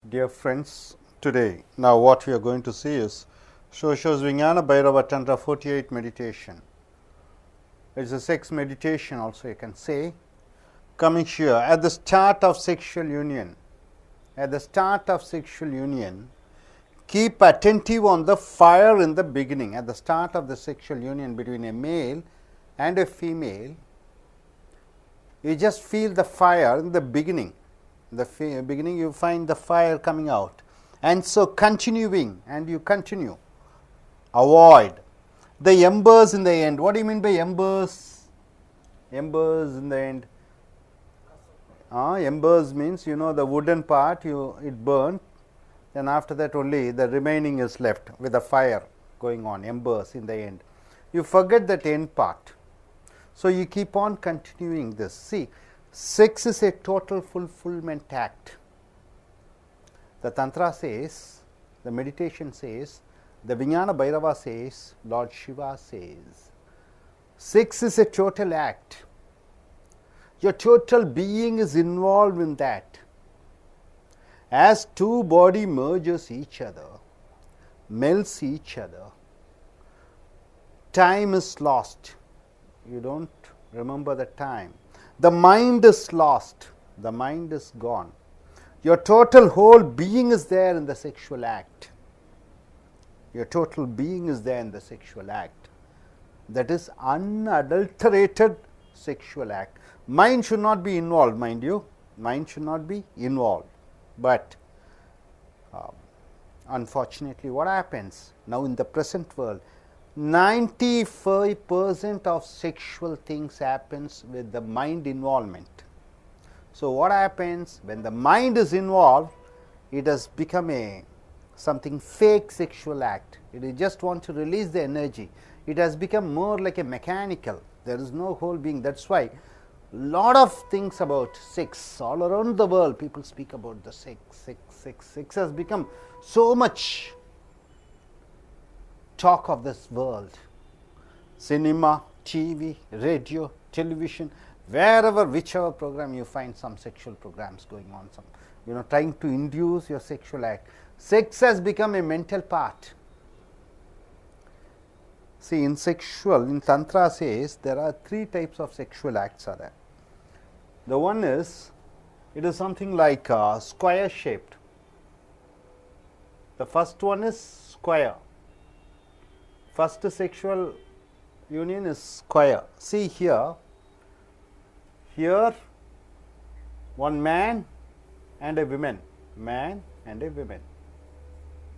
Dear friends, today, now what we are going to see is Shosho's Vijnana Bhairava Tantra 48 meditation. It's a sex meditation also, you can say. Coming here, at the start of sexual union, keep attentive on the fire in the beginning. At the start of the sexual union between a male and a female, you just feel the fire in the beginning. In the beginning you find the fire coming out, and so continuing, and you continue. Avoid the embers in the end. What do you mean by embers? Embers in the end. Embers means, the wooden part, it burnt, then after that only the remaining is left with the fire going on, embers in the end. You forget that end part. So you keep on continuing this. See, sex is a total fulfillment act. The Tantra says, the meditation says, the Vijnana Bhairava says, Lord Shiva says, sex is a total act. Your total being is involved in that. As two body merges each other, melts each other, time is lost. You don't remember the time. The mind is lost. The mind is gone. Your total whole being is there in the sexual act. Your total being is there in the sexual act. That is unadulterated sexual act. Mind should not be involved, mind you. Mind should not be involved. But unfortunately, what happens now in the present world? 95% of sexual things happens with the mind involvement. So what happens when the mind is involved? It has become something fake sexual act. It just want to release the energy. It has become more like a mechanical. There is no whole being. That's why lot of things about sex all around the world, people speak about the sex. Sex has become so much talk of this world. Cinema, TV, radio, television, wherever, whichever program you find some sexual programs going on, some trying to induce your sexual act. Sex has become a mental part. See, in Tantra says there are three types of sexual acts are there. The one is, it is something like square shaped. The first one is square. First sexual union is square. See here one man and a woman,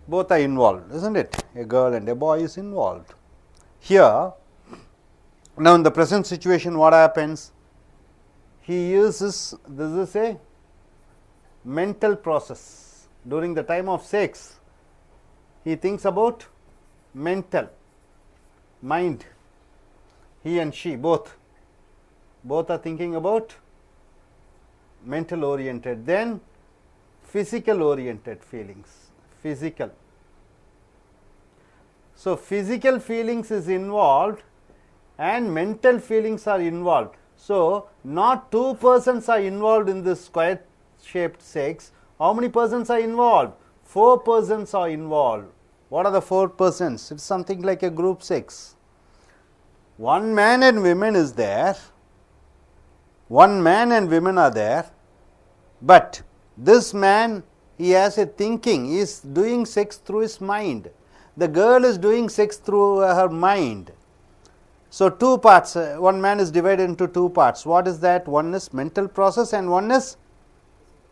both are involved, isn't it? A girl and a boy is involved. Here, now in the present situation, what happens? He uses, this is a mental process. During the time of sex, he thinks about mind. He and she, both are thinking about mental oriented, then physical oriented feelings, physical. So physical feelings is involved and mental feelings are involved. So not two persons are involved in this square shaped sex. How many persons are involved? 4 persons are involved. What are the 4 persons? It's something like a group sex. One man and women is there. One man and women are there. But this man, he has a thinking. He is doing sex through his mind. The girl is doing sex through her mind. So 2 parts, one man is divided into 2 parts. What is that? One is mental process and one is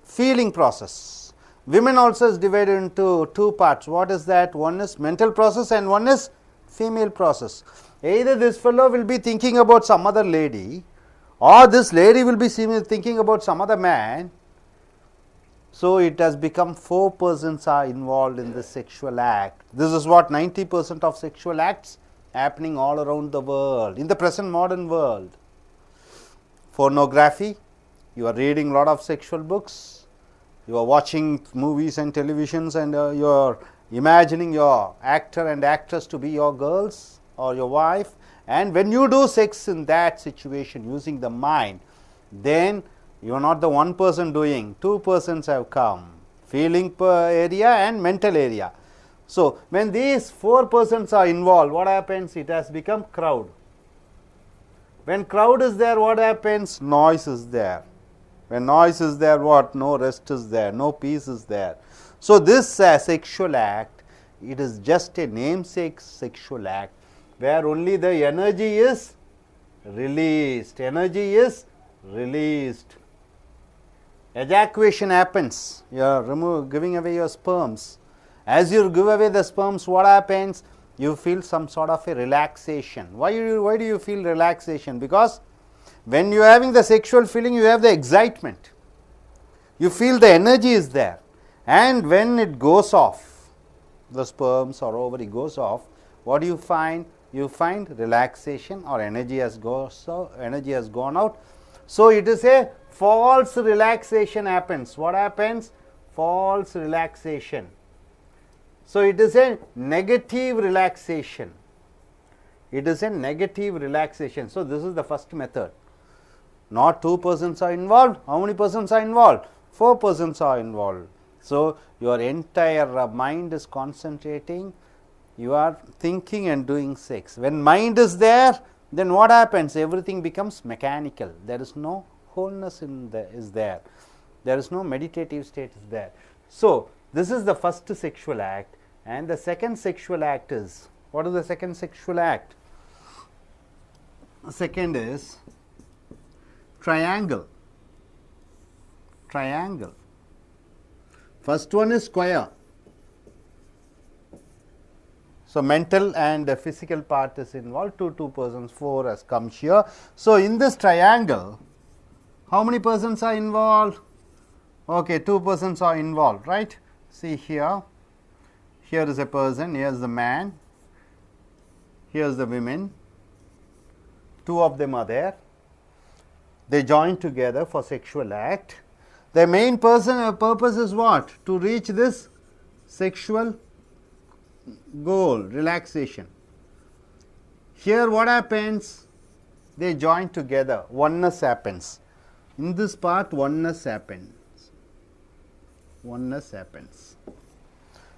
feeling process. Women also is divided into 2 parts. What is that? One is mental process and one is female process. Either this fellow will be thinking about some other lady, or this lady will be thinking about some other man. So it has become 4 persons are involved in the sexual act. This is what 90% of sexual acts happening all around the world, in the present modern world. Pornography, you are reading a lot of sexual books, you are watching movies and televisions, and you are imagining your actor and actress to be your girls or your wife, and when you do sex in that situation using the mind, then you are not the one person doing, 2 persons have come, feeling area and mental area. So, when these 4 persons are involved, what happens? It has become crowd. When crowd is there, what happens? Noise is there. When noise is there, what? No rest is there, no peace is there. So, this sexual act, it is just a namesake sexual act, where only the energy is released. Energy is released. Ejaculation happens. You are giving away your sperms. As you give away the sperms, what happens? You feel some sort of a relaxation. Why do you feel relaxation? Because when you are having the sexual feeling, you have the excitement. You feel the energy is there. And when it goes off, the sperms or ovary goes off, what do you find? You find relaxation, or energy has gone out. So, it is a false relaxation happens. What happens? False relaxation. So, it is a negative relaxation. It is a negative relaxation. So, this is the first method. Not 2 persons are involved. How many persons are involved? 4 persons are involved. So, your entire mind is concentrating. You are thinking and doing sex. When mind is there, then what happens? Everything becomes mechanical. There is no wholeness is there. There is no meditative state is there. So, this is the first sexual act. And the second sexual act is, what is the second sexual act? Second is triangle. Triangle. First one is square. So, mental and the physical part is involved. 2 persons, 4 has come here. So, in this triangle, how many persons are involved? Okay, 2 persons are involved, right? See here. Here is a person, here is the man, here is the women, 2 of them are there. They join together for sexual act. The main purpose is what? To reach this sexual goal, relaxation. Here what happens? They join together, oneness happens. In this part, oneness happens. Oneness happens.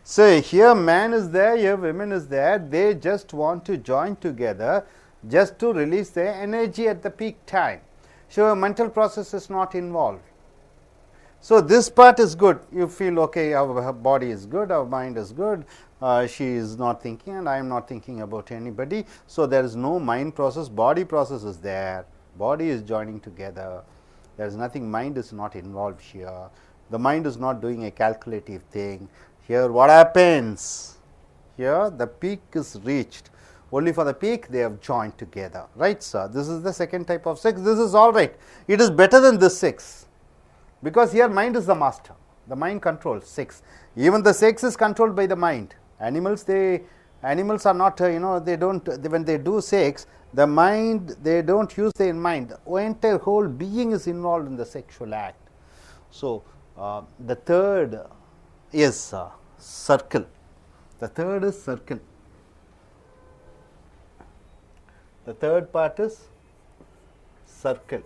So, here man is there, here women is there, they just want to join together just to release their energy at the peak time. So, a mental process is not involved. So, this part is good. You feel okay, our body is good, our mind is good, she is not thinking and I am not thinking about anybody. So, there is no mind process, body process is there, body is joining together, there is nothing, mind is not involved here, the mind is not doing a calculative thing. Here what happens? Here the peak is reached. Only for the peak they have joined together, right sir? This is the second type of sex. This is all right. It is better than this sex, because here mind is the master. The mind controls sex. Even the sex is controlled by the mind. Animals are not, they don't, when they do sex, the mind, they don't use their mind. The entire whole being is involved in the sexual act. So, the third is circle. The third is circle. The third part is circle.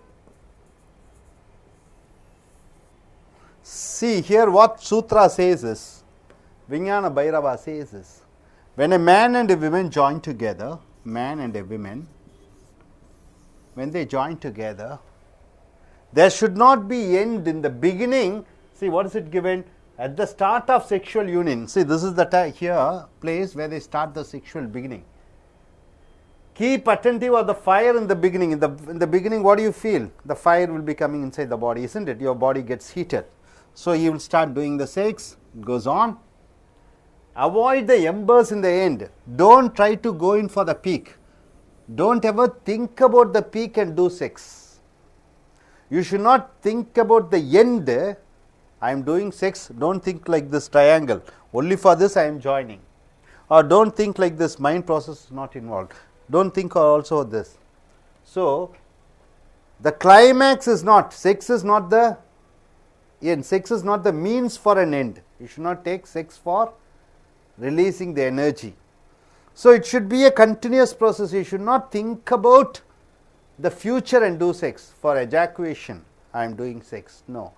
See here what Sutra says is, Vijnana Bhairava says is, when a man and a woman join together, man and a woman, when they join together, there should not be end in the beginning. See what is it given? At the start of sexual union, see this is the here place where they start the sexual beginning. Keep attentive of the fire in the beginning. In the beginning, what do you feel? The fire will be coming inside the body, isn't it? Your body gets heated. So, you will start doing the sex, it goes on. Avoid the embers in the end. Don't try to go in for the peak. Don't ever think about the peak and do sex. You should not think about the end. I am doing sex, don't think like this triangle, only for this I am joining. Or don't think like this, mind process is not involved. Don't think also this. So, the climax is not, sex is not the end, sex is not the means for an end. You should not take sex for releasing the energy. So, it should be a continuous process. You should not think about the future and do sex for ejaculation. I am doing sex. No.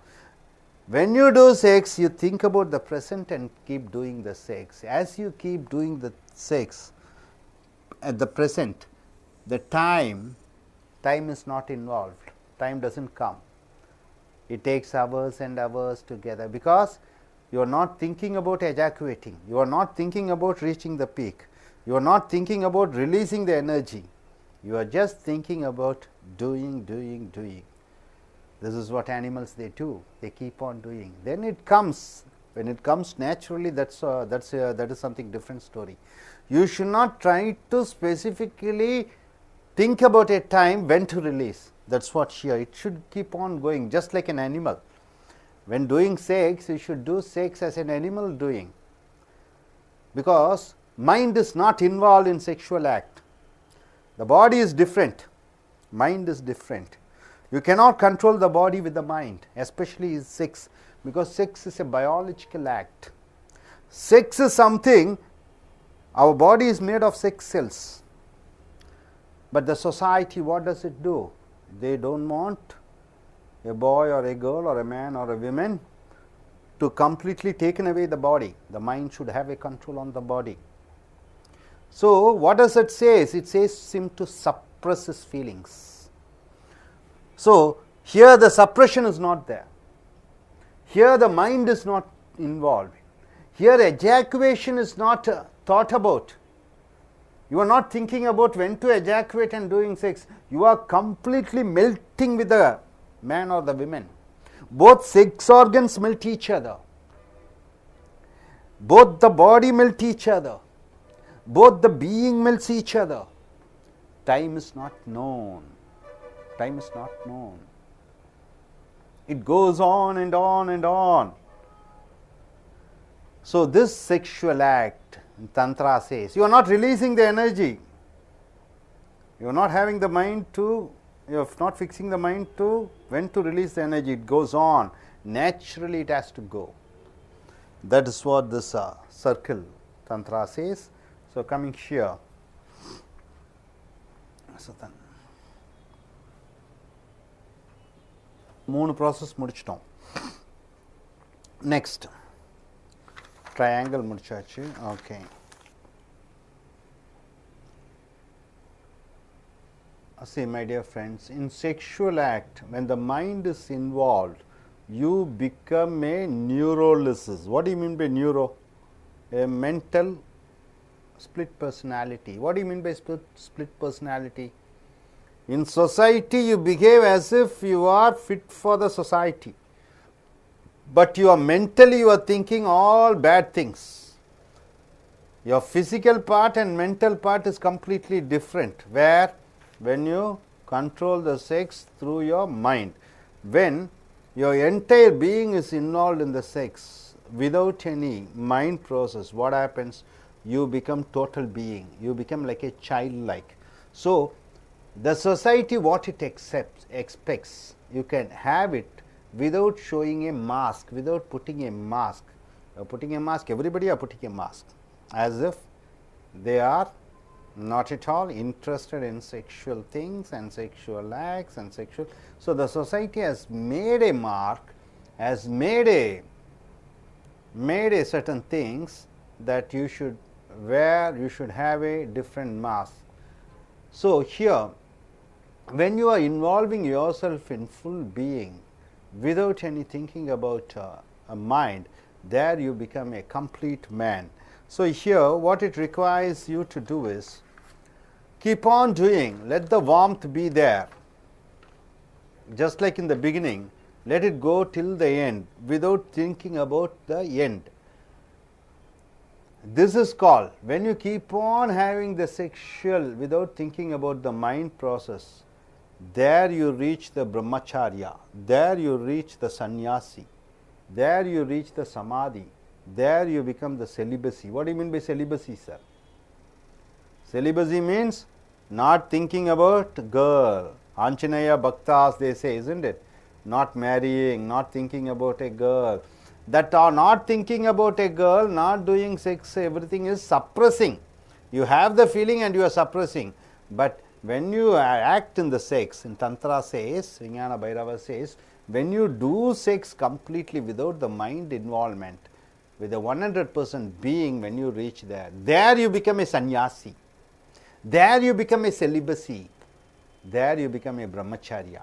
When you do sex, you think about the present and keep doing the sex. As you keep doing the sex at the present, the time is not involved. Time doesn't come. It takes hours and hours together, because you are not thinking about ejaculating, you are not thinking about reaching the peak, you are not thinking about releasing the energy, you are just thinking about doing. This is what animals they do, they keep on doing. Then it comes, when it comes naturally, that is something different story. You should not try to specifically think about a time when to release. That is what here, it should keep on going, just like an animal. When doing sex, you should do sex as an animal doing, because mind is not involved in sexual act. The body is different, mind is different. You cannot control the body with the mind, especially sex, because sex is a biological act. Sex is something, our body is made of sex cells. But the society, what does it do? They don't want a boy or a girl or a man or a woman to completely taken away the body. The mind should have a control on the body. So, what does it say? It says him to suppress his feelings. So, here the suppression is not there. Here the mind is not involved. Here ejaculation is not thought about. You are not thinking about when to ejaculate and doing sex. You are completely melting with the man or the woman. Both sex organs melt each other. Both the body melt each other. Both the being melts each other. Time is not known. Time is not known. It goes on and on and on. So, this sexual act, Tantra says, you are not releasing the energy. You are not having the mind to, you are not fixing the mind to when to release the energy. It goes on. Naturally, it has to go. That is what this circle Tantra says. So, coming here. So, then, 3 process முடிச்சிட்டோம். Next, triangle முடிச்சாச்சு. Okay. See, my dear friends, in sexual act, when the mind is involved, you become a neurolysis. What do you mean by neuro? A mental split personality. What do you mean by split personality? In society, you behave as if you are fit for the society, but you are mentally, you are thinking all bad things. Your physical part and mental part is completely different, where when you control the sex through your mind, when your entire being is involved in the sex without any mind process, what happens? You become total being, you become like a childlike. So, the society, what it expects, you can have it without showing a mask, without putting a mask. Putting a mask, everybody are putting a mask, as if they are not at all interested in sexual things and sexual acts and sexual. So, the society has made a mark, has made a certain things that you should wear, you should have a different mask. So, here when you are involving yourself in full being without any thinking about a mind, there you become a complete man. So, here what it requires you to do is keep on doing, let the warmth be there, just like in the beginning, let it go till the end without thinking about the end. This is called, when you keep on having the sexual without thinking about the mind process, there you reach the brahmacharya, there you reach the sannyasi, there you reach the samadhi, there you become the celibacy. What do you mean by celibacy, sir? Celibacy means not thinking about girl. Anjanaya bhaktas, they say, isn't it? Not marrying, not thinking about a girl. That are not thinking about a girl, not doing sex, everything is suppressing. You have the feeling and you are suppressing. But when you act in the sex, in Tantra says, Vijnana Bhairava says, When you do sex completely without the mind involvement, with a 100% being, when you reach there you become a sannyasi, there you become a celibacy, there you become a brahmacharya.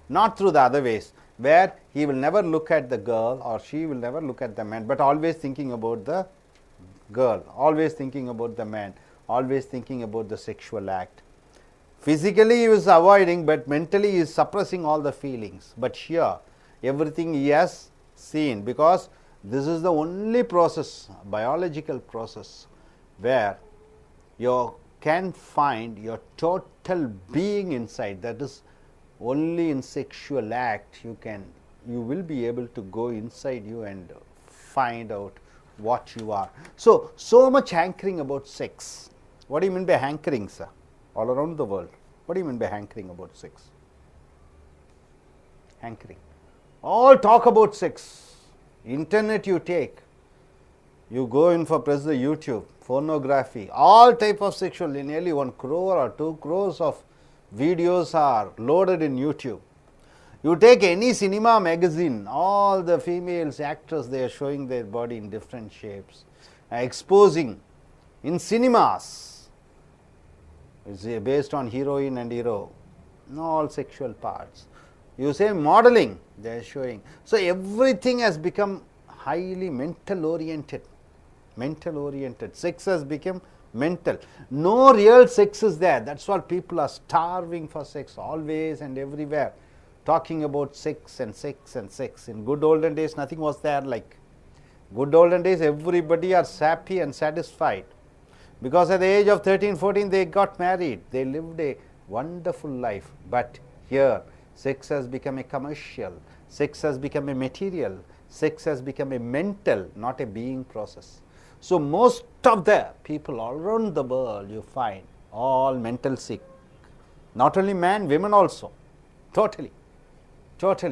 Not through the other ways, where he will never look at the girl or she will never look at the man, but always thinking about the girl, always thinking about the man, always thinking about the sexual act. Physically he is avoiding, but mentally he is suppressing all the feelings. But here everything he has seen, because this is the only process, biological process, where you can find your total being inside. That is, only in sexual act you will be able to go inside you and find out what you are. So much hankering about sex. What do you mean by hankering, sir? All around the world, what do you mean by hankering about sex? Hankering. All talk about sex. Internet you take, you go in for press the YouTube, pornography, all type of sexual, nearly 1 crore or 2 crores of videos are loaded in YouTube. You take any cinema magazine, all the females actors, they are showing their body in different shapes, exposing in cinemas. It's based on heroine and hero, all sexual parts. You say modeling, they are showing. So everything has become highly mental oriented. Mental oriented. Sex has become mental. No real sex is there. That's why people are starving for sex always and everywhere, talking about sex and sex and sex. In good olden days, nothing was there like. Good olden days, everybody are happy and satisfied, because at the age of 13, 14, they got married. They lived a wonderful life. But here, sex has become a commercial. Sex has become a material. Sex has become a mental, not a being process. So most of the people all around the world, you find all mental sick. Not only man, women also. Totally,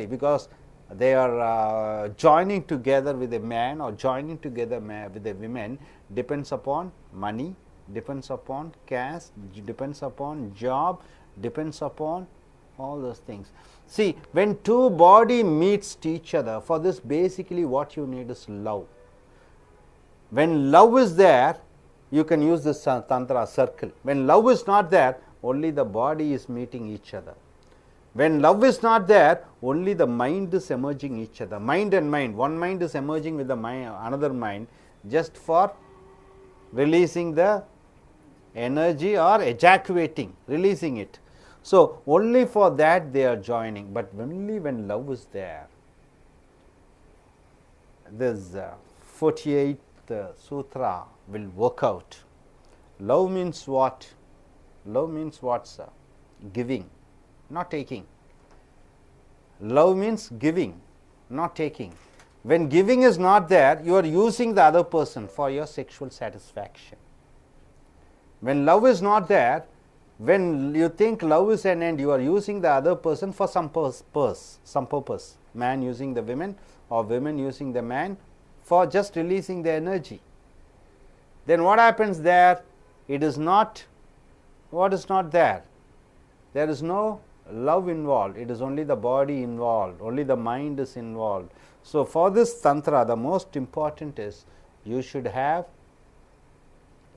because they are joining together with a man or joining together with a woman, depends upon money, depends upon caste, depends upon job, depends upon all those things. See, when two body meets each other, for this basically what you need is love. When love is there, you can use this tantra circle. When love is not there, only the body is meeting each other. When love is not there, only the mind is emerging each other. Mind and mind. One mind is emerging with the mind, another mind, just for releasing the energy or ejaculating, releasing it. So only for that they are joining, but only when love is there. This 48th sutra will work out. Love means what? Love means what, sir? Giving, not taking. Love means giving, not taking. When giving is not there, you are using the other person for your sexual satisfaction. When love is not there, when you think love is an end, you are using the other person for some purpose. Man using the women or women using the man for just releasing the energy. Then what happens there? It is not, what is not there? There is no love involved, it is only the body involved, only the mind is involved. So for this tantra, the most important is you should have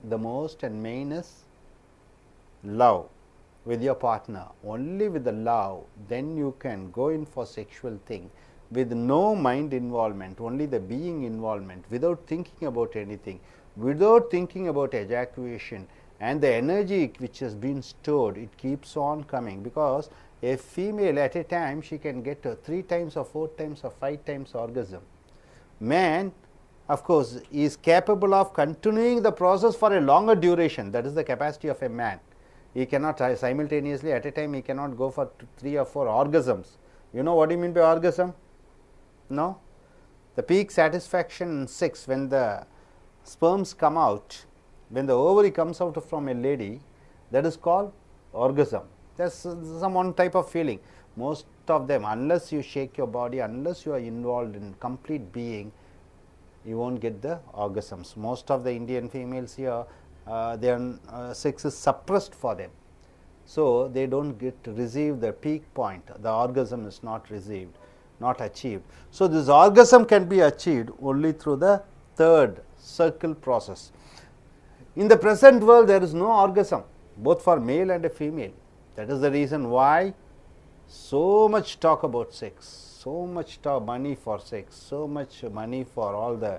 the most and main is love with your partner. Only with the love, then you can go in for sexual thing with no mind involvement, only the being involvement, without thinking about anything, without thinking about ejaculation, and the energy which has been stored, it keeps on coming, because a female at a time she can get 3 times or 4 times or 5 times orgasm. Man, of course, is capable of continuing the process for a longer duration. That is the capacity of a man. He cannot simultaneously at a time, he cannot go for 3 or 4 orgasms. You know what do you mean by orgasm? No? The peak satisfaction in sex, when the sperms come out, when the ovary comes out from a lady, that is called orgasm. That is some one type of feeling. Most of them, unless you shake your body, unless you are involved in complete being, you won't get the orgasms. Most of the Indian females here, their sex is suppressed for them. So they don't receive the peak point, the orgasm is not received. not achieved. So this orgasm can be achieved only through the third circle process. In the present world, there is no orgasm, both for male and a female. That is the reason why so much talk about sex, so much money for sex, so much money for all the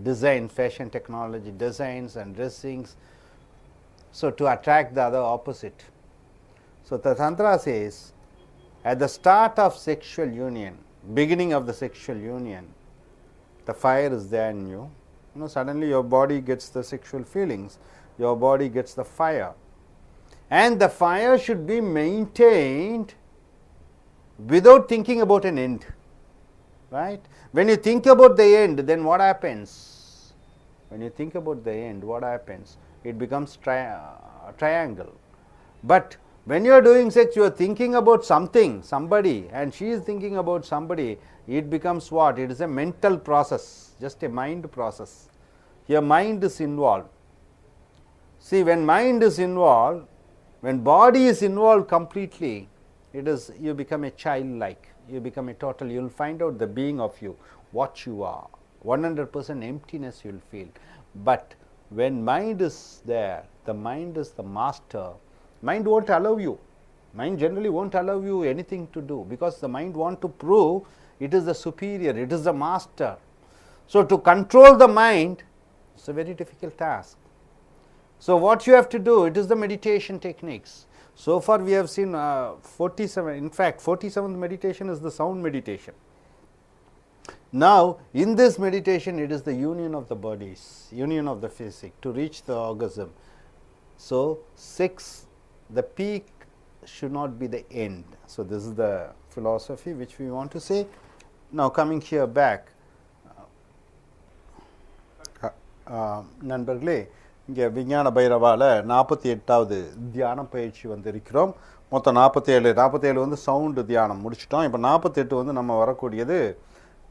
design, fashion technology, designs and dressings, so to attract the other opposite. So the Tantra says, at the start of sexual union, beginning of the sexual union, the fire is there in you. Suddenly your body gets the sexual feelings, your body gets the fire. And the fire should be maintained without thinking about an end. Right? When you think about the end, then what happens? When you think about the end, what happens? It becomes triangle. But when you are doing sex, you are thinking about something, somebody, and she is thinking about somebody. It becomes what? It is a mental process, just a mind process. Your mind is involved. See, when mind is involved, when body is involved completely, it is, you become a childlike. You become a total, you will find out the being of you, what you are. 100% emptiness you will feel. But when mind is there, the mind is the master. Mind won't allow you. Mind generally won't allow you anything to do, because the mind wants to prove it is the superior, it is the master. So to control the mind is a very difficult task. So what you have to do, it is the meditation techniques. So far we have seen 47, in fact 47th meditation is the sound meditation. Now in this meditation, it is the union of the bodies, union of the physique to reach the orgasm. So sex, the peak should not be the end. So this is the philosophy which we want to say. Now coming here back, நண்பர்களே, இங்கே விஞ்ஞான பைரவாவில் 48வது தியானம் பயிற்சி வந்திருக்கிறோம். மொத்தம் 47 வந்து sound தியானம் முடிச்சிட்டோம். இப்போ 48 வந்து நம்ம வரக்கூடியது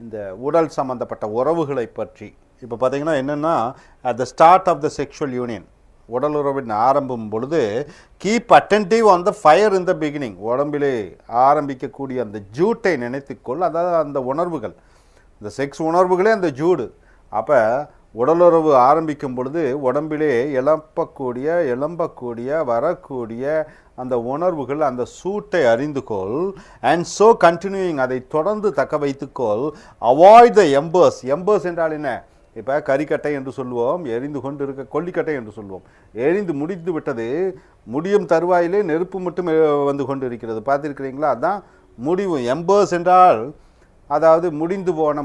இந்த உடல் சம்பந்தப்பட்ட உறவுகளை பற்றி. இப்போ பார்த்தீங்கன்னா என்னென்னா, at the start of the sexual union, உடல் உறவின் ஆரம்பம் பொழுது keep attentive on the fire in the beginning. உடம்பிலே ஆரம்பிக்கக்கூடிய அந்த ஜூட்டை நினைத்துக்கொள், அதாவது அந்த உணர்வுகள், இந்த செக்ஸ் உணர்வுகளே அந்த ஜூடு. அப்போ உடலுறவு ஆரம்பிக்கும் பொழுது உடம்பிலே எழும்பக்கூடிய வரக்கூடிய அந்த உணர்வுகள், அந்த சூட்டை அறிந்துகொள். அண்ட் ஸோ கண்டினியூயிங், அதை தொடர்ந்து தக்க வைத்துக்கொள். Avoid the embers. எம்பர்ஸ் என்றால் என்ன? இப்போ கரிக்கட்டை என்று சொல்லுவோம், எரிந்து கொண்டு இருக்க கொல்லிக்கட்டை என்று சொல்லுவோம். எரிந்து முடிந்து விட்டது, முடியும் தருவாயிலே நெருப்பு மட்டும் வந்து கொண்டு இருக்கிறது. பார்த்துருக்கிறீங்களா? அதுதான் முடிவு. எம்பர்ஸ் என்றால் அதாவது முடிந்து போன,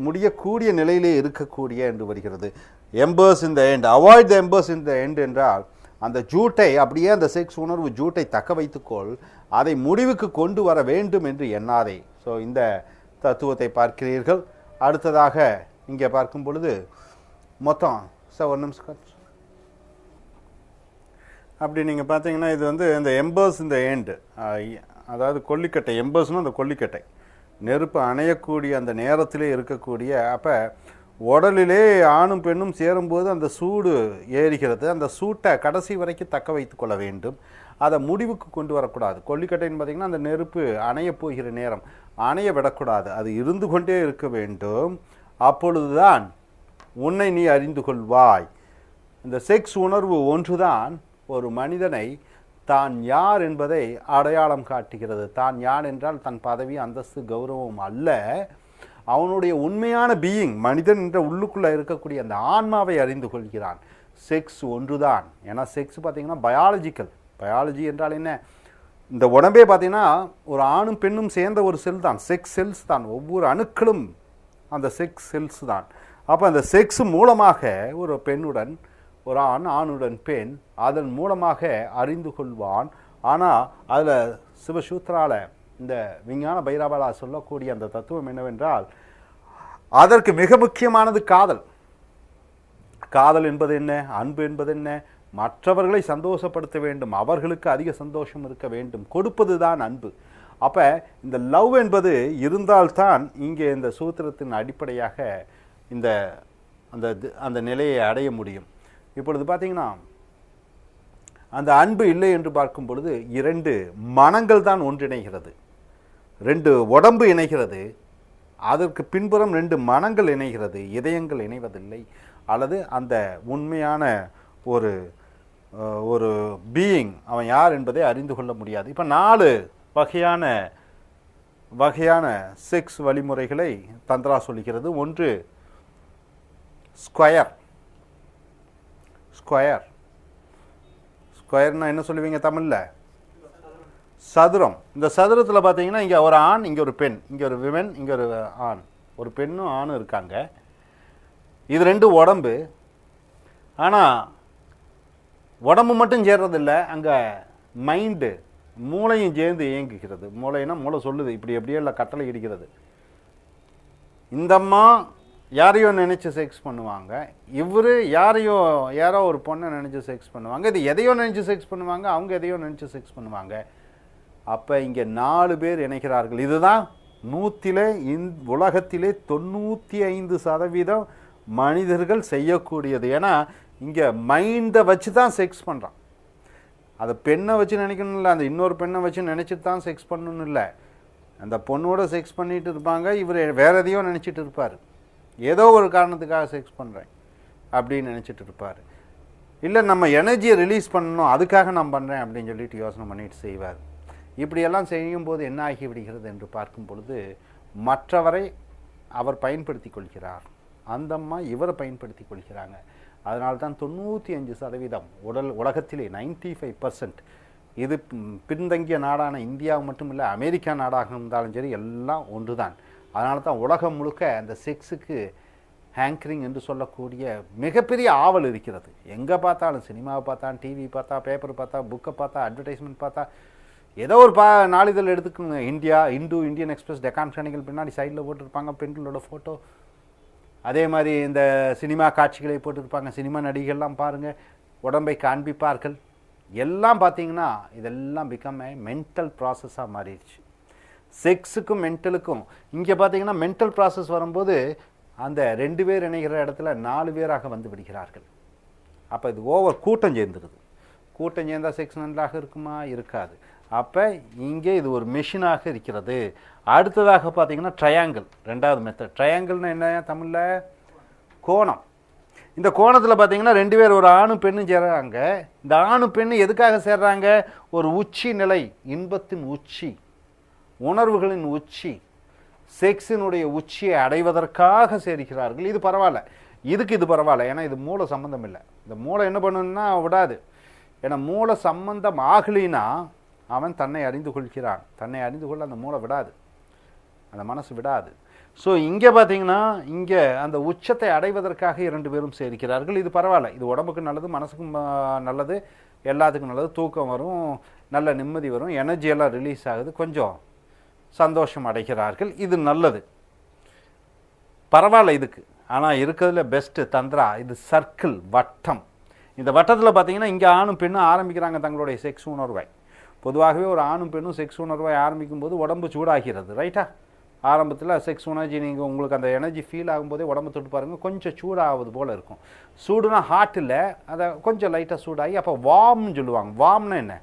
முடியக்கூடிய நிலையிலே இருக்கக்கூடிய என்று வருகிறது. Embers in the end. Avoid the embers in the end என்றால் அந்த ஜூட்டை, அப்படியே அந்த செக்ஸ் உணர்வு ஜூட்டை தக்க வைத்துக்கொள், அதை முடிவுக்கு கொண்டு வர வேண்டும் என்று எண்ணாதே. ஸோ இந்த தத்துவத்தை பார்க்கிறீர்கள். அடுத்ததாக இங்கே பார்க்கும் பொழுது மொத்தம் ஒரு நிமிஷம் அப்படி நீங்கள் பார்த்தீங்கன்னா, இது வந்து இந்த எம்பர்ஸ் இந்த எண்டு, அதாவது கொல்லிக்கட்டை. எம்பர்ஸ்னால் அந்த கொல்லிக்கட்டை, நெருப்பு அணையக்கூடிய அந்த நேரத்திலே இருக்கக்கூடிய. அப்போ உடலிலே ஆணும் பெண்ணும் சேரும்போது அந்த சூடு ஏறுகிறது. அந்த சூட்டை கடைசி வரைக்கும் தக்க வைத்து கொள்ள வேண்டும், அதை முடிவுக்கு கொண்டு வரக்கூடாது. கொல்லிக்கட்டைன்னு பார்த்திங்கன்னா அந்த நெருப்பு அணைய போகிற நேரம், அணைய விடக்கூடாது, அது இருந்து கொண்டே இருக்க வேண்டும். அப்பொழுதுதான் உன்னை நீ அறிந்து கொள்வாய். இந்த செக்ஸ் உணர்வு ஒன்றுதான் ஒரு மனிதனை தான் யார் என்பதை அடையாளம் காட்டுகிறது. தான் யார் என்றால் தன் பதவி, அந்தஸ்து, கௌரவம் அல்ல, அவனுடைய உண்மையான பீயிங், மனிதன் என்ற உள்ளுக்குள்ளே இருக்கக்கூடிய அந்த ஆன்மாவை அறிந்து கொள்கிறான். செக்ஸ் ஒன்றுதான். ஏன்னா செக்ஸ் பார்த்திங்கன்னா பயாலஜிக்கல். பயாலஜி என்றால் என்ன? இந்த உடம்பே பார்த்திங்கன்னா ஒரு ஆணும் பெண்ணும் சேர்ந்த ஒரு செல் தான், செக்ஸ் செல்ஸ் தான். ஒவ்வொரு அணுக்களும் அந்த செக்ஸ் செல்ஸ் தான். அப்போ அந்த செக்ஸ் மூலமாக ஒரு பெண்ணுடன் ஒரு ஆண், ஆணுடன் பெண், அதன் மூலமாக அறிந்து கொள்வான். ஆனால் அதில் சிவசூத்ரால இந்த விஞ்ஞான பைரவாலா சொல்லக்கூடிய அந்த தத்துவம் என்னவென்றால், அதற்கு மிக முக்கியமானது காதல். காதல் என்பது என்ன? அன்பு என்பது என்ன? மற்றவர்களை சந்தோஷப்படுத்த வேண்டும், அவர்களுக்கு அதிக சந்தோஷம் இருக்க வேண்டும், கொடுப்பது தான் அன்பு. அப்போ இந்த லவ் என்பது இருந்தால்தான் இங்கே இந்த சூத்திரத்தின் அடிப்படையாக இந்த அந்த நிலையை அடைய முடியும். இப்பொழுது பார்த்தீங்கன்னா அந்த அன்பு இல்லை என்று பார்க்கும் பொழுது 2 மனங்கள் தான் ஒன்றிணைகிறது, 2 உடம்பு இணைகிறது, அதற்கு பின்புறம் 2 மனங்கள் இணைகிறது, இதயங்கள் இணைவதில்லை. அல்லது அந்த உண்மையான ஒரு ஒரு பீயிங் அவன் யார் என்பதை அறிந்து கொள்ள முடியாது. இப்போ 4 வகையான செக்ஸ் வழிமுறைகளை தந்திரா சொல்லிக்கிறது. ஒன்று ஸ்கொயர். ஸ்கொயர்னா என்ன சொல்லுவீங்க தமிழில்? சதுரம். இந்த சதுரத்தில் பார்த்தீங்கன்னா இங்கே ஒரு ஆண், இங்கே ஒரு பெண், இங்கே ஒரு விமன், இங்கே ஒரு ஆண், ஒரு பெண்ணும் ஆணும் இருக்காங்க. இது 2 உடம்பு. ஆனால் உடம்பு மட்டும் சேர்றதில்லை, அங்கே மைண்டு மூளையும் சேர்ந்து இயங்குகிறது. மூளைன்னா மூளை சொல்லுது இப்படி எப்படியோ இல்லை, கட்டளை இடிக்கிறது. இந்தம்மா யாரையோ நினச்சி செக்ஸ் பண்ணுவாங்க, இவர் யாரோ ஒரு பொண்ணை நினச்சி செக்ஸ் பண்ணுவாங்க, இது எதையோ நினச்சி செக்ஸ் பண்ணுவாங்க, அவங்க எதையோ நினச்சி செக்ஸ் பண்ணுவாங்க. அப்போ இங்கே 4 பேர் இணைக்கிறார்கள். இதுதான் உலகத்திலே 95% மனிதர்கள் செய்யக்கூடியது. ஏன்னா இங்கே மைண்டை வச்சு தான் செக்ஸ் பண்ணுறான். அதை பெண்ணை வச்சு நினைக்கணும் இல்லை, அந்த இன்னொரு பெண்ணை வச்சு நினச்சிட்டு தான் செக்ஸ் பண்ணணும் இல்லை. அந்த பொண்ணோட செக்ஸ் பண்ணிட்டு இருப்பாங்க, இவர் வேறு எதையோ நினச்சிட்டு இருப்பார், ஏதோ ஒரு காரணத்துக்காக செக்ஸ் பண்ணுறேன் அப்படின்னு நினச்சிட்டு இருப்பார். இல்லை நம்ம எனர்ஜியை ரிலீஸ் பண்ணணும் அதுக்காக நான் பண்ணுறேன் அப்படின்னு சொல்லிட்டு யோசனை பண்ணிட்டு செய்வார். இப்படியெல்லாம் செய்யும்போது என்ன ஆகி விடுகிறது என்று பார்க்கும் பொழுது, மற்றவரை அவர் பயன்படுத்தி கொள்கிறார், அந்தம்மா இவரை பயன்படுத்தி கொள்கிறாங்க. அதனால்தான் 95% உலகத்திலே 95%, இது பின்தங்கிய நாடான இந்தியா மட்டும் இல்லை, அமெரிக்கா நாடாக இருந்தாலும் சரி, எல்லாம் ஒன்று தான். அதனால தான் உலகம் முழுக்க அந்த செக்ஸுக்கு ஹேங்கரிங் என்று சொல்லக்கூடிய மிகப்பெரிய ஆவல் இருக்கிறது. எங்கே பார்த்தாலும், சினிமாவை பார்த்தா, டிவி பார்த்தா, பேப்பர் பார்த்தா, புக்கை பார்த்தா, அட்வர்டைஸ்மெண்ட் பார்த்தா, ஏதோ ஒரு நாளிதழ் எடுத்துக்கோங்க, இந்தியன் எக்ஸ்பிரஸ், டெக்கான் சேனல்கள் பின்னாடி சைடில் போட்டிருப்பாங்க பெண்களோட ஃபோட்டோ. அதே மாதிரி இந்த சினிமா காட்சிகளை போட்டிருப்பாங்க, சினிமா நடிகர்கள்லாம் பாருங்கள் உடம்பை காண்பிப்பார்கள். எல்லாம் பார்த்தீங்கன்னா இதெல்லாம் பிகம் ஏ மென்டல் ப்ராசஸாக மாறிடுச்சு. செக்ஸுக்கும் மென்டலுக்கும் இங்கே பார்த்தீங்கன்னா மென்டல் ப்ராசஸ் வரும்போது அந்த 2 பேர் இணைகிற இடத்துல 4 பேராக வந்து விடுகிறார்கள். அப்போ இது கூட்டம் சேர்ந்துருது. கூட்டம் சேர்ந்தால் செக்ஸ் நன்றாக இருக்குமா? இருக்காது. அப்போ இங்கே இது ஒரு மெஷினாக இருக்கிறது. அடுத்ததாக பார்த்தீங்கன்னா ட்ரையாங்கிள், 2வது மெத்தட். ட்ரையாங்கிள்னா என்ன தமிழில்? கோணம். இந்த கோணத்தில் பார்த்தீங்கன்னா 2 பேர், ஒரு ஆணும் பெண்ணும் சேர்றாங்க. இந்த ஆணும் பெண்ணும் எதுக்காக சேர்றாங்க? ஒரு உச்சி நிலை, இன்பத்தின் உச்சி, உணர்வுகளின் உச்சி, செக்ஸினுடைய உச்சியை அடைவதற்காக சேர்க்கிறார்கள். இது பரவாயில்ல, இது பரவாயில்ல, ஏன்னா இது மூளை சம்பந்தம் இல்லை. இந்த மூளை என்ன பண்ணணும்னா விடாது. ஏன்னா மூளை சம்பந்தம் ஆகலினா அவன் தன்னை அறிந்து கொள்கிறான். தன்னை அறிந்து கொள்ள அந்த மூளை விடாது, அந்த மனசு விடாது. ஸோ இங்கே பார்த்தீங்கன்னா இங்கே அந்த உச்சத்தை அடைவதற்காக 2 பேரும் சேர்க்கிறார்கள். இது பரவாயில்ல, இது உடம்புக்கு நல்லது, மனசுக்கும் நல்லது, எல்லாத்துக்கும் நல்லது. தூக்கம் வரும், நல்ல நிம்மதி வரும், எனர்ஜியெல்லாம் ரிலீஸ் ஆகுது, கொஞ்சம் சந்தோஷம் அடைகிறார்கள். இது நல்லது, பரவாயில்ல இதுக்கு. ஆனால் இருக்கிறதுல பெஸ்ட்டு தந்திரா இது சர்க்கிள், வட்டம். இந்த வட்டத்தில் பார்த்தீங்கன்னா இங்கே ஆணும் பெண்ணும் ஆரம்பிக்கிறாங்க தங்களுடைய செக்ஸ் உணர்வை. பொதுவாகவே ஒரு ஆணும் பெண்ணும் செக்ஸ் உணர்வை ஆரம்பிக்கும் போது உடம்பு சூடாகிறது, ரைட்டா? ஆரம்பத்தில் செக்ஸ் உணர்ச்சி நீங்கள் உங்களுக்கு அந்த எனர்ஜி ஃபீல் ஆகும்போதே உடம்பு தொட்டு பாருங்கள், கொஞ்சம் சூடாகுது போல் இருக்கும். சூடுனா ஹாட் இல்லை, அதை கொஞ்சம் லைட்டாக சூடாகி அப்போ வார்ம்னு சொல்லுவாங்க. வார்ம்னா என்ன?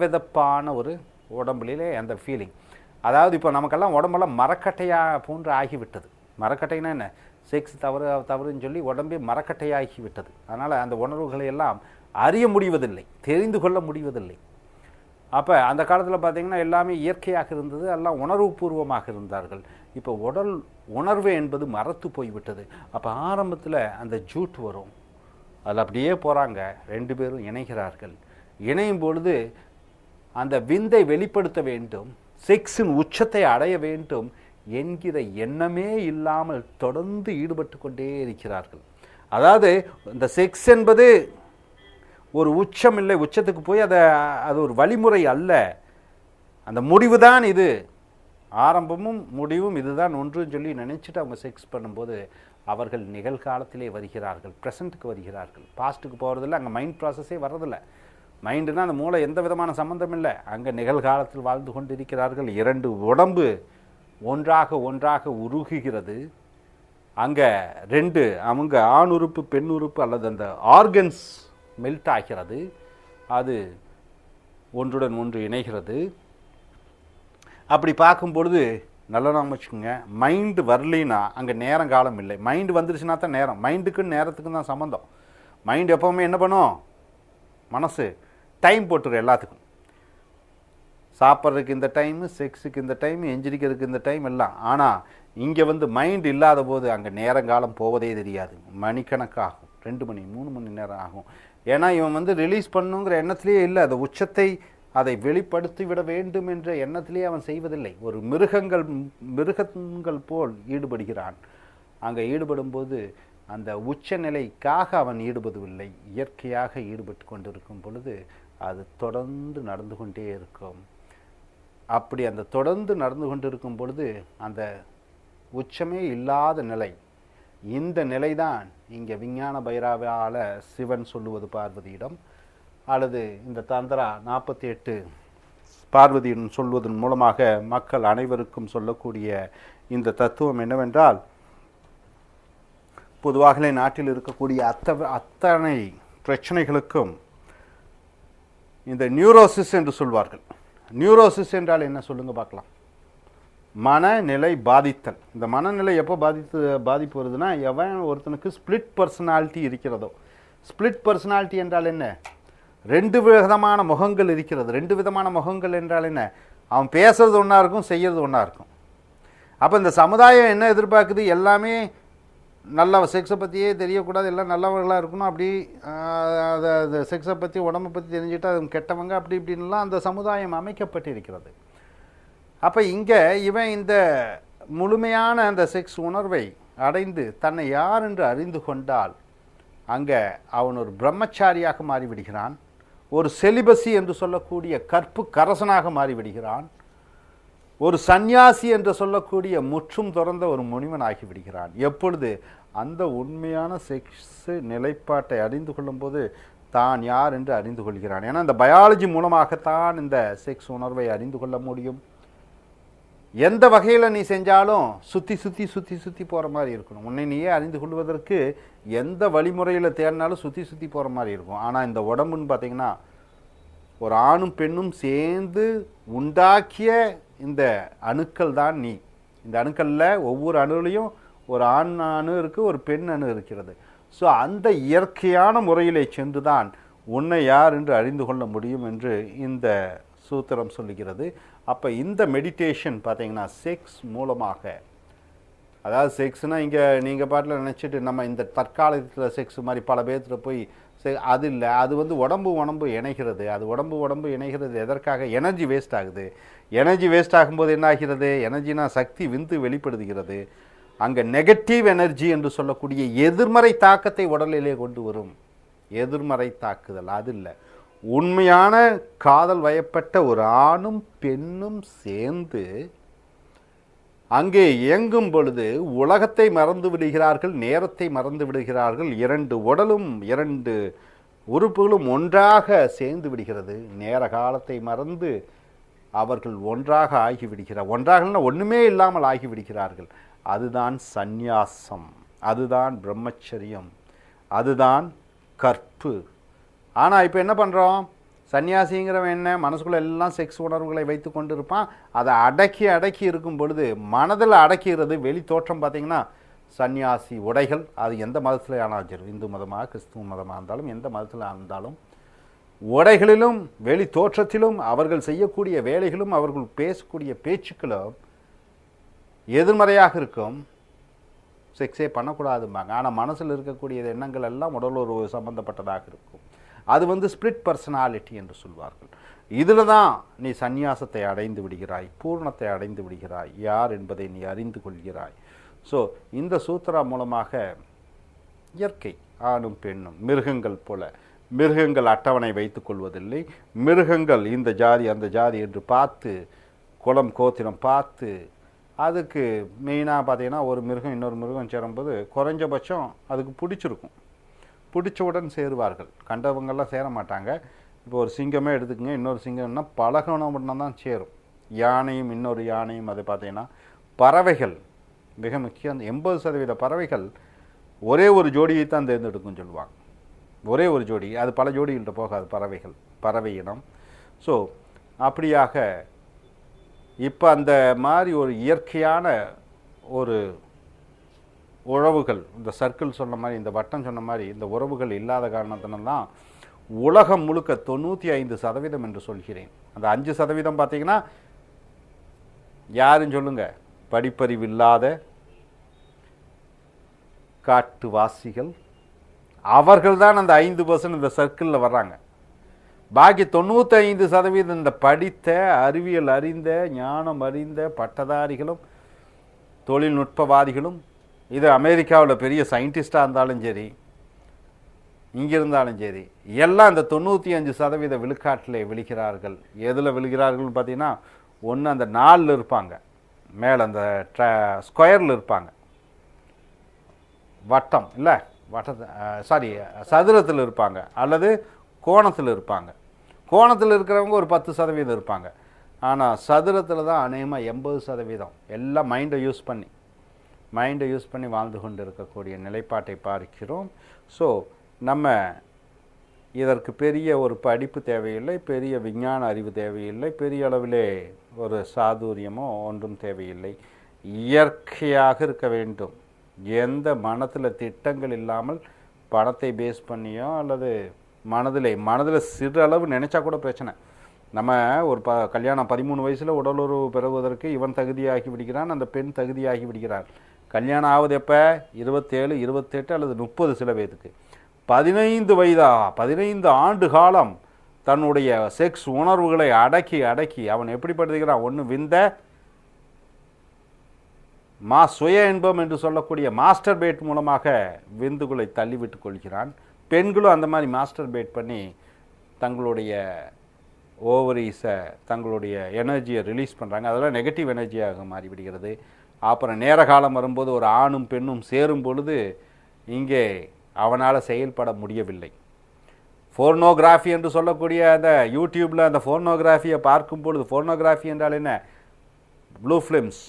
வெதப்பான ஒரு உடம்புலே அந்த ஃபீலிங். அதாவது இப்போ நமக்கெல்லாம் உடம்பெல்லாம் மரக்கட்டையாக போன்று ஆகிவிட்டது. மரக்கட்டைனா என்ன? செக்ஸ் தவறுன்னு சொல்லி உடம்பே மரக்கட்டையாகி விட்டது. அதனால் அந்த உணர்வுகளை எல்லாம் அறிய முடிவதில்லை, தெரிந்து கொள்ள முடிவதில்லை. அப்போ அந்த காலத்தில் பார்த்திங்கன்னா எல்லாமே இயற்கையாக இருந்தது, எல்லாம் உணர்வுபூர்வமாக இருந்தார்கள். இப்போ உடல் உணர்வு என்பது மறத்து போய்விட்டது. அப்போ ஆரம்பத்தில் அந்த ஜூட் வரும், அதில் அப்படியே போகிறாங்க, 2 பேரும் இணைகிறார்கள். இணையும் பொழுது அந்த விந்தை வெளிப்படுத்த வேண்டும், செக்ஸின் உச்சத்தை அடைய வேண்டும் என்கிற எண்ணமே இல்லாமல் தொடர்ந்து ஈடுபட்டு கொண்டே இருக்கிறார்கள். அதாவது இந்த செக்ஸ் என்பது ஒரு உச்சம் இல்லை, உச்சத்துக்கு போய் அது ஒரு வழிமுறை அல்ல, அந்த முடிவு தான் இது, ஆரம்பமும் முடிவும் இதுதான் ஒன்றுன்னு சொல்லி நினச்சிட்டு அவங்க செக்ஸ் பண்ணும்போது அவர்கள் நிகழ்காலத்திலே வருகிறார்கள், ப்ரெசண்ட்டுக்கு வருகிறார்கள். பாஸ்ட்டுக்கு போகிறதில்ல, அங்கே மைண்ட் ப்ராசஸே வர்றதில்லை. மைண்டுனா அந்த மூளை எந்த விதமான சம்மந்தம் இல்லை, அங்கே நிகழ்காலத்தில் வாழ்ந்து கொண்டிருக்கிறார்கள். 2 உடம்பு ஒன்றாக உருகுகிறது. அங்கே 2 அவங்க ஆண் உறுப்பு பெண் உறுப்பு அல்லது அந்த ஆர்கன்ஸ் மெல்ட் ஆகிறது, அது ஒன்றுடன் ஒன்று இணைகிறது. அப்படி பார்க்கும் பொழுது நல்லா நாம் வச்சுக்கோங்க. மைண்டு வரலின்னா அங்கே நேரம் காலம் இல்லை. மைண்டு வந்துருச்சுன்னா தான் நேரம். மைண்டுக்கும் நேரத்துக்கும் தான் சம்மந்தம். மைண்டு எப்போவுமே என்ன பண்ணும்? மனசு டைம் போட்டுரு எல்லாத்துக்கும். சாப்பிட்றதுக்கு இந்த டைமு, செக்ஸுக்கு இந்த டைமு, எஞ்சிரிக்கிறதுக்கு இந்த டைம் எல்லாம். ஆனால் இங்கே வந்து மைண்டு இல்லாத போது அங்கே நேரங்காலம் போவதே தெரியாது. மணிக்கணக்காகும், 2 மணி 3 மணி நேரம் ஆகும். ஏன்னா இவன் வந்து ரிலீஸ் பண்ணுங்கிற எண்ணத்திலேயே இல்லை. அந்த உச்சத்தை அதை வெளிப்படுத்தி விட வேண்டும் என்ற எண்ணத்திலேயே அவன் செய்வதில்லை. ஒரு மிருகங்கள் போல் ஈடுபடுகிறான். அங்கே ஈடுபடும்போது அந்த உச்ச நிலைக்காக அவன் ஈடுபடவில்லை. இயற்கையாக ஈடுபட்டு கொண்டிருக்கும் பொழுது அது தொடர்ந்து நடந்து கொண்டே இருக்கும். அப்படி அந்த தொடர்ந்து நடந்து கொண்டிருக்கும் பொழுது அந்த உச்சமே இல்லாத நிலை, இந்த நிலைதான் இங்கே விஞ்ஞான பைரவால் சிவன் சொல்லுவது பார்வதியிடம், அல்லது இந்த தந்திரா 48 பார்வதியிடம் சொல்வதன் மூலமாக மக்கள் அனைவருக்கும் சொல்லக்கூடிய இந்த தத்துவம் என்னவென்றால், பொதுவாகவே நாட்டில் இருக்கக்கூடிய அத்தனை பிரச்சனைகளுக்கும் இந்த நியூரோசிஸ் என்று சொல்வார்கள். நியூரோசிஸ் என்றால் என்ன சொல்லுங்க பார்க்கலாம்? மனநிலை பாதித்தல். இந்த மனநிலை எப்போ பாதிப்பு வருதுன்னா, எவன் ஒருத்தனுக்கு ஸ்பிளிட் பர்சனாலிட்டி இருக்கிறதோ. ஸ்பிளிட் பர்சனாலிட்டி என்றால் என்ன? 2 விதமான முகங்கள் இருக்கிறது. 2 விதமான முகங்கள் என்றால் என்ன? அவன் பேசுறது ஒன்றா இருக்கும், செய்கிறது ஒன்றா இருக்கும். அப்போ இந்த சமுதாயம் என்ன எதிர்பார்க்குது? எல்லாமே நல்ல செக்ஸை பற்றியே தெரியக்கூடாது, எல்லாம் நல்லவர்களாக இருக்கணும். அப்படி அதை செக்ஸை பற்றி உடம்பை பற்றி தெரிஞ்சுட்டு அது கெட்டவங்க அப்படி இப்படின்லாம் அந்த சமுதாயம் அமைக்கப்பட்டு இருக்கிறது. அப்போ இங்கே இவன் இந்த முழுமையான அந்த செக்ஸ் உணர்வை அடைந்து தன்னை யார் என்று அறிந்து கொண்டால் அங்கே அவன் ஒரு பிரம்மச்சாரியாக மாறிவிடுகிறான். ஒரு செலிபசி என்று சொல்லக்கூடிய கற்பு கரசனாக மாறிவிடுகிறான். ஒரு சந்நியாசி என்று சொல்லக்கூடிய முற்றும் துறந்த ஒரு முனிவனாகி விடுகிறான். எப்பொழுது அந்த உண்மையான செக்ஸ் நிலைப்பாட்டை அறிந்து கொள்ளும்போது தான் யார் என்று அறிந்து கொள்கிறான். ஏன்னா இந்த பயாலஜி மூலமாகத்தான் இந்த செக்ஸ் உணர்வை அறிந்து கொள்ள முடியும். எந்த வகையில் நீ செஞ்சாலும் சுற்றி போகிற மாதிரி இருக்கணும். உன்னை நீயே அறிந்து கொள்வதற்கு எந்த வழிமுறையில் தேடினாலும் சுற்றி போகிற மாதிரி இருக்கும். ஆனால் இந்த உடம்புன்னு பார்த்தீங்கன்னா ஒரு ஆணும் பெண்ணும் சேர்ந்து உண்டாக்கிய இந்த அணுக்கள் தான் நீ. இந்த அணுக்களில் ஒவ்வொரு அணுலையும் ஒரு ஆண் அணு இருக்குது, ஒரு பெண் அணு இருக்கிறது. ஸோ அந்த இயற்கையான முறையிலே சென்று தான் உன்னை யார் என்று அறிந்து கொள்ள முடியும் என்று இந்த சூத்திரம் சொல்லுகிறது. அப்போ இந்த மெடிடேஷன் பார்த்தீங்கன்னா செக்ஸ் மூலமாக, அதாவது செக்ஸ்னால் இங்கே நீங்கள் பாட்டில் நினச்சிட்டு நம்ம இந்த தற்காலத்தில் செக்ஸ் மாதிரி பல பேர்த்துல போய் அது இல்லை. அது வந்து உடம்பு இணைகிறது. அது உடம்பு இணைகிறது எதற்காக? எனர்ஜி வேஸ்ட் ஆகுது. எனர்ஜி வேஸ்ட் ஆகும்போது என்ன ஆகிறது? எனர்ஜினா சக்தி விந்து வெளிப்படுகிறது. அங்கே நெகட்டிவ் எனர்ஜி என்று சொல்லக்கூடிய எதிர்மறை தாக்கத்தை உடலிலே கொண்டு வரும். எதிர்மறை தாக்குதல் அது இல்லை. உண்மையான காதல் வயப்பட்ட ஒரு ஆணும் பெண்ணும் சேர்ந்து அங்கே இயங்கும் பொழுது உலகத்தை மறந்து விடுகிறார்கள், நேரத்தை மறந்து விடுகிறார்கள். 2 உடலும் 2 உறுப்புகளும் ஒன்றாக சேர்ந்து விடுகிறது. நேர காலத்தை மறந்து அவர்கள் ஒன்றாக ஆகிவிடுகிறார். ஒன்றாகனா ஒன்றுமே இல்லாமல் ஆகிவிடுகிறார்கள். அதுதான் சந்நியாசம், அதுதான் பிரம்மச்சரியம், அதுதான் கற்பு. ஆனால் இப்போ என்ன பண்ணுறோம்? சன்னியாசிங்கிறவன் என்ன? மனசுக்குள்ளே எல்லாம் செக்ஸ் உணர்வுகளை வைத்து கொண்டு இருப்பான். அதை அடக்கி இருக்கும் பொழுது மனதில் அடக்கிறது. வெளி தோற்றம் பார்த்திங்கன்னா சன்னியாசி உடைகள், அது எந்த மதத்தில் ஆனாலும் சரி, இந்து மதமாக கிறிஸ்துவ மதமாக இருந்தாலும் எந்த மதத்தில் இருந்தாலும் உடைகளிலும் வெளி தோற்றத்திலும் அவர்கள் செய்யக்கூடிய வேலைகளும் அவர்கள் பேசக்கூடிய பேச்சுக்களும் எதிர்மறையாக இருக்கும். செக்ஸே பண்ணக்கூடாதும்பாங்க. ஆனால் மனசில் இருக்கக்கூடிய எண்ணங்கள் எல்லாம் உடலுறவு சம்பந்தப்பட்டதாக இருக்கும். அது வந்து ஸ்பிளிட் பர்சனாலிட்டி என்று சொல்வார்கள். இதில் தான் நீ சந்நியாசத்தை அடைந்து விடுகிறாய், பூர்ணத்தை அடைந்து விடுகிறாய், யார் என்பதை நீ அறிந்து கொள்கிறாய். ஸோ இந்த சூத்திரா மூலமாக இயற்கை ஆணும் பெண்ணும் மிருகங்கள் போல, மிருகங்கள் அட்டவணை வைத்து கொள்வதில்லை. மிருகங்கள் இந்த ஜாதி அந்த ஜாதி என்று பார்த்து, குலம் கோத்திரம் பார்த்து, அதுக்கு மெயினாக பார்த்தீங்கன்னா ஒரு மிருகம் இன்னொரு மிருகம் சேரும்போது குறைஞ்சபட்சம் அதுக்கு பிடிச்சிருக்கும். பிடிச்சவுடன் சேருவார்கள். கண்டவங்கள்லாம் சேர மாட்டாங்க. இப்போ ஒரு சிங்கமே எடுத்துக்கங்க, இன்னொரு சிங்கம்னா பழகணும்னா தான் சேரும். யானையும் இன்னொரு யானையும் அதை பார்த்தீங்கன்னா பறவைகள் மிக முக்கியம். 80% பறவைகள் ஒரே ஒரு ஜோடியை தான் தேர்ந்தெடுக்கும் சொல்லுவாங்க. ஒரே ஒரு ஜோடி, அது பல ஜோடிகள்கிட்ட போகாது பறவைகள், பறவை இனம். ஸோ அப்படியாக இப்போ அந்த மாதிரி ஒரு இயற்கையான ஒரு உறவுகள், இந்த சர்க்கிள் சொன்ன மாதிரி, இந்த வட்டம் சொன்ன மாதிரி இந்த உறவுகள் இல்லாத காரணத்தினால்தான் உலகம் முழுக்க 95% என்று சொல்கிறேன். அந்த 5% பார்த்தீங்கன்னா யாருன்னு சொல்லுங்க? படிப்பறிவு இல்லாத காட்டுவாசிகள். அவர்கள் தான் அந்த 5% இந்த சர்க்கிளில் வர்றாங்க. பாக்கி 95% இந்த படித்த, அறிவியல் அறிந்த, ஞானம் அறிந்த பட்டதாரிகளும் தொழில்நுட்பவாதிகளும், இது அமெரிக்காவில் பெரிய சயின்டிஸ்டாக இருந்தாலும் சரி, இங்கே இருந்தாலும் சரி, எல்லாம் இந்த 95% விழுக்காட்டில் விழுகிறார்கள். எதில் விழுகிறார்கள்னு பார்த்தீங்கன்னா, ஒன்று அந்த 4 இருப்பாங்க, மேலே அந்த ஸ்கொயரில் இருப்பாங்க, வட்டம் இல்லை சதுரத்தில் இருப்பாங்க, அல்லது கோணத்தில் இருப்பாங்க. கோணத்தில் இருக்கிறவங்க ஒரு 10% இருப்பாங்க. ஆனால் சதுரத்தில் தான் அநேகமாக 80% எல்லாம் மைண்டை யூஸ் பண்ணி வாழ்ந்து கொண்டு இருக்கக்கூடிய நிலைப்பாட்டை பார்க்கிறோம். ஸோ நம்ம இதற்கு பெரிய ஒரு படிப்பு தேவையில்லை, பெரிய விஞ்ஞான அறிவு தேவையில்லை, பெரிய அளவிலே ஒரு சாதுரியமோ ஒன்றும் தேவையில்லை. இயற்கையாக இருக்க வேண்டும். எந்த மனத்தில் திட்டங்கள் இல்லாமல் பணத்தை பேஸ் பண்ணியோ அல்லது மனதில் சிறு அளவு நினச்சா கூட பிரச்சனை. நம்ம ஒரு கல்யாணம் 13 வயசில் உடலுறவு பெறுவதற்கு இவன் தகுதியாகி விடுகிறான், அந்த பெண் தகுதியாகி விடுகிறார். கல்யாணம் ஆகுது எப்போ? 27, 28 அல்லது 30 சில பேருக்கு. 15 ஆண்டு காலம் தன்னுடைய செக்ஸ் உணர்வுகளை அடக்கி அவன் எப்படிப்படுத்துகிறான்? ஒன்று விந்த சுய இன்பம் என்று சொல்லக்கூடிய மாஸ்டர் பேட் மூலமாக விந்துகளை தள்ளிவிட்டு கொள்கிறான். பெண்களும் அந்த மாதிரி மாஸ்டர் பேட் பண்ணி தங்களுடைய ஓவரீஸை, தங்களுடைய எனர்ஜியை ரிலீஸ் பண்ணுறாங்க. அதெல்லாம் நெகட்டிவ் எனர்ஜியாக மாறிவிடுகிறது. அப்புறம் நேர காலம் வரும்போது ஒரு ஆணும் பெண்ணும் சேரும் பொழுது இங்கே அவனால் செயல்பட முடியவில்லை. ஃபோர்னோகிராஃபி என்று சொல்லக்கூடிய அந்த யூடியூப்பில் அந்த ஃபோர்னோகிராஃபியை பார்க்கும் பொழுது, ஃபோர்னோகிராஃபி என்றால் என்ன? ப்ளூ ஃபிலிம்ஸ்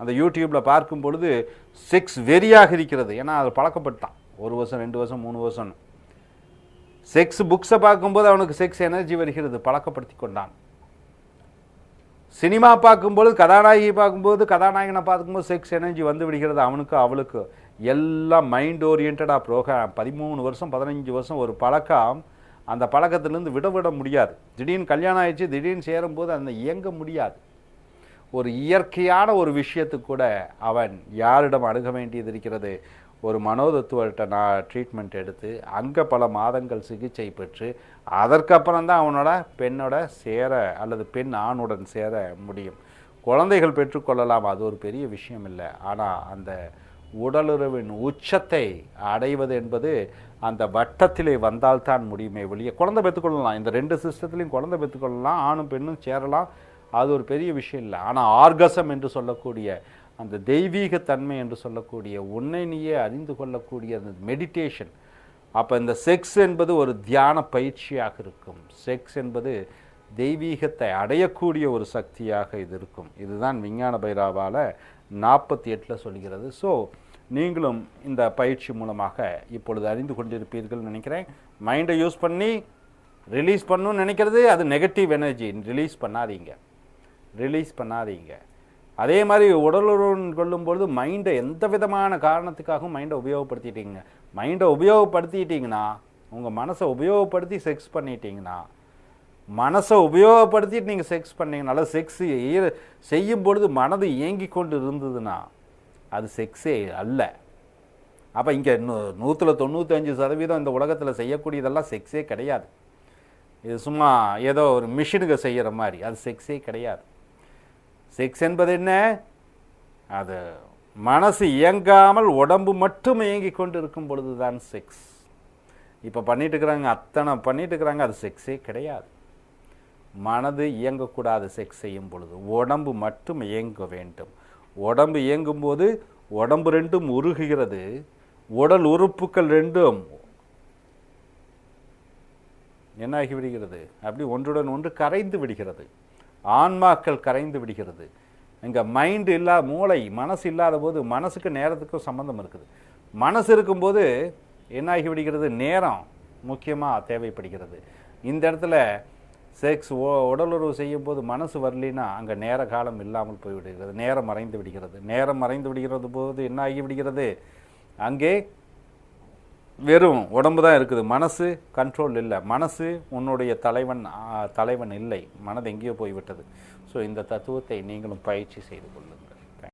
அந்த யூடியூப்பில் பார்க்கும் பொழுது செக்ஸ் வெறியாக இருக்கிறது. ஏன்னா அது பழக்கப்பட்டான் 1 வருஷம் 2 வருஷம் 3 வருஷம். செக்ஸ் புக்ஸை பார்க்கும்போது அவனுக்கு செக்ஸ் எனர்ஜி வருகிறது, பழக்கப்படுத்தி கொண்டான். சினிமா பார்க்கும்போது, கதாநாயகி பார்க்கும்போது, கதாநாயகனை பார்க்கும்போது செக்ஸ் எனர்ஜி வந்து விடுகிறது அவனுக்கு அவளுக்கு. எல்லாம் மைண்ட் ஓரியன்டாக ப்ரோக்ராம். 13 வருஷம் 15 வருஷம் ஒரு பழக்கம். அந்த பழக்கத்திலேருந்து விட முடியாது. திடீர்னு கல்யாணம் ஆயிடுச்சு, திடீர்னு சேரும்போது அந்த இயங்க முடியாது. ஒரு இயற்கையான ஒரு விஷயத்துக்கு கூட அவன் யாரிடம் அணுக வேண்டியது இருக்கிறது? ஒரு மனோதத்துவர்கிட்ட ட்ரீட்மெண்ட் எடுத்து அங்கே பல மாதங்கள் சிகிச்சை பெற்று அதற்கப்புறம் தான் அவனோட பெண்ணோட சேர அல்லது பெண் ஆணுடன் சேர முடியும். குழந்தைகள் பெற்றுக்கொள்ளலாம், அது ஒரு பெரிய விஷயம் இல்லை. ஆனால் அந்த உடலுறவின் உச்சத்தை அடைவது என்பது அந்த வட்டத்திலே வந்தால்தான் முடியுமே வெளியே. குழந்தை பெற்றுக்கொள்ளலாம், இந்த 2 சிஸ்டத்துலேயும் குழந்தை பெற்றுக்கொள்ளலாம், ஆணும் பெண்ணும் சேரலாம், அது ஒரு பெரிய விஷயம் இல்லை. ஆனால் ஆர்கசம் என்று சொல்லக்கூடிய அந்த தெய்வீகத்தன்மை என்று சொல்லக்கூடிய உன்னை நீயே அறிந்து கொள்ளக்கூடிய அந்த மெடிடேஷன். அப்போ இந்த செக்ஸ் என்பது ஒரு தியான பயிற்சியாக இருக்கும். செக்ஸ் என்பது தெய்வீகத்தை அடையக்கூடிய ஒரு சக்தியாக இது இருக்கும். இதுதான் விஞ்ஞான பைராவால் 48 சொல்கிறது. ஸோ நீங்களும் இந்த பயிற்சி மூலமாக இப்பொழுது அறிந்து கொண்டிருப்பீர்கள் நினைக்கிறேன். மைண்டை யூஸ் பண்ணி ரிலீஸ் பண்ணணும்னு நினைக்கிறது அது நெகட்டிவ் எனர்ஜி. ரிலீஸ் பண்ணாதீங்க. அதே மாதிரி உடலுறவு கொள்ளும்பொழுது மைண்டை எந்த விதமான காரணத்துக்காகவும் மைண்டை உபயோகப்படுத்திட்டீங்கன்னா உங்கள் மனசை உபயோகப்படுத்தி செக்ஸ் பண்ணிட்டீங்கன்னா, மனசை உபயோகப்படுத்திட்டு நீங்கள் செக்ஸ் பண்ணீங்கன்னா, அல்லது செக்ஸ் செய்யும் பொழுது மனது இயங்கி கொண்டு இருந்ததுன்னா அது செக்ஸே அல்ல. அப்போ இங்கே 195% இந்த உலகத்தில் செய்யக்கூடியதெல்லாம் செக்ஸே கிடையாது. இது சும்மா ஏதோ ஒரு மிஷினுக்கு செய்கிற மாதிரி, அது செக்ஸே கிடையாது. செக்ஸ் என்பது என்ன? அது மனசு இயங்காமல் உடம்பு மட்டும் இயங்கி கொண்டு இருக்கும் பொழுது தான் செக்ஸ். இப்போ அத்தனை பண்ணிட்டு இருக்கிறாங்க, அது செக்ஸே கிடையாது. மனது இயங்கக்கூடாது. செக்ஸ் செய்யும் பொழுது உடம்பு மட்டும் இயங்க வேண்டும். உடம்பு இயங்கும்போது உடம்பு 2 உருகுகிறது, உடல் உறுப்புகள் 2 என்ன ஆகிவிடுகிறது? அப்படி ஒன்றுடன் ஒன்று கரைந்து விடுகிறது. ஆன்மாக்கள் கரைந்து விடுகிறது. இங்கே மைண்டு மூளை மனசு இல்லாத போது மனசுக்கு நேரத்துக்கும் சம்பந்தம் இருக்குது. மனசு இருக்கும்போது என்ன ஆகி விடுகிறது? நேரம் முக்கியமாக தேவைப்படுகிறது. இந்த இடத்துல செக்ஸ் உடலுறவு செய்யும்போது மனசு வரலினா அங்கே நேர காலம் இல்லாமல் போய்விடுகிறது, நேரம் மறைந்து விடுகிறது. நேரம் மறைந்து விடுகிறது போது என்ன ஆகி விடுகிறது, அங்கே வெறும் உடம்பு தான் இருக்குது, மனசு கண்ட்ரோல் இல்லை, மனசு உன்னுடைய தலைவன் இல்லை, மனது எங்கேயோ போய்விட்டது. ஸோ இந்த தத்துவத்தை நீங்களும் பயிற்சி செய்து கொள்ளுங்கள்.